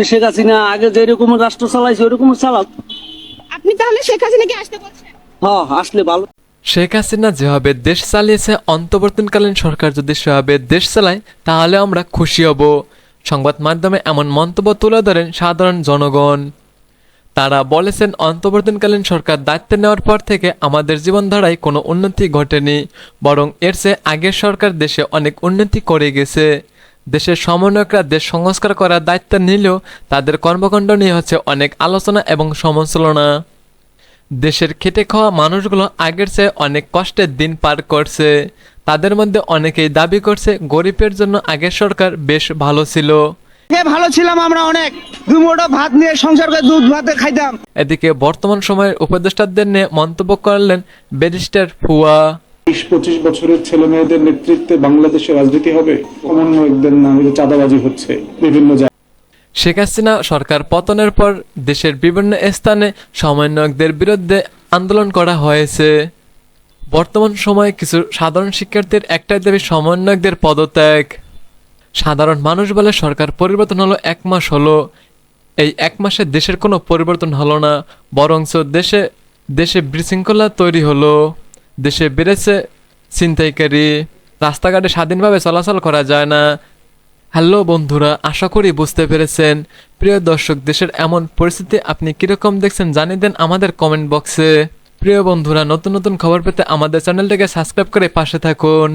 শেখ হাসিনা আগে যেরকম রাষ্ট্র চালাইছে ওরকম চালাক। আপনি তাহলে শেখ হাসিনাকে আসতে বলছেন? হ্যাঁ, আসলে ভালো। শেখ হাসিনা যেভাবে দেশ চালিয়েছে, অন্তর্বর্তীকালীন সরকার যদি সেভাবে দেশ চালায় তাহলে আমরা খুশি হব। সংবাদ মাধ্যমে এমন মন্তব্য তুলে ধরেন সাধারণ জনগণ। তারা বলেছেন, অন্তর্বর্তীকালীন সরকার দায়িত্ব নেওয়ার পর থেকে আমাদের জীবনধারায় কোনো উন্নতি ঘটেনি, বরং এর চেয়ে আগের সরকার দেশে অনেক উন্নতি করে গেছে। দেশের সমন্বয়করা দেশ সংস্কার করার দায়িত্ব নিলেও তাদের কর্মকাণ্ড নিয়ে হচ্ছে অনেক আলোচনা এবং সমালোচনা। দেশের খেটে খাওয়া মানুষগুলো আগের চেয়ে অনেক কষ্টের দিন পার করছে। তাদের মধ্যে অনেকেই দাবি করছে গরিবের জন্য আগের সরকার বেশ ভালো ছিল। ভালো ছিলাম আমরা, অনেক দুমুঠো ভাত নিয়ে সংসার করে দুধ ভাতে খাইতাম। এদিকে বর্তমান সময়ের উপদেষ্টাদের নিয়ে মন্তব্য করলেন ব্যারিস্টার ফুয়া। 20-25 বছরের ছেলে মেয়েদের নেতৃত্বে বাংলাদেশের রাজনীতি হবে? সমন্বয়কদের নামে যে চাঁদাবাজি হচ্ছে বিভিন্ন জায়গায়। শেখ হাসিনা সরকার পতনের পর দেশের বিভিন্ন স্থানে সমন্বয়কদের বিরুদ্ধে আন্দোলন করা হয়েছে। বর্তমান সময়ে কিছু সাধারণ শিক্ষার্থীর একটাই দাবি সমন্বয়কদের পদত্যাগ। সাধারণ মানুষ বলে সরকার পরিবর্তন হলো 1 মাস হলো, এই 1 মাসে দেশের কোনো পরিবর্তন হলো না, বরঞ্চ দেশে বিশৃঙ্খলা তৈরি হলো। দেশে বেড়েছে ছিনতাইকারী, রাস্তাঘাটে স্বাধীনভাবে চলাচল করা যায় না। হ্যালো বন্ধুরা, আশা করি বুঝতে পেরেছেন। প্রিয় দর্শক, দেশের এমন পরিস্থিতি আপনি কিরকম দেখছেন জানিয়ে দেন আমাদের কমেন্ট বক্সে। প্রিয় বন্ধুরা, নতুন নতুন খবর পেতে আমাদের চ্যানেলটাকে সাবস্ক্রাইব করে পাশে থাকুন।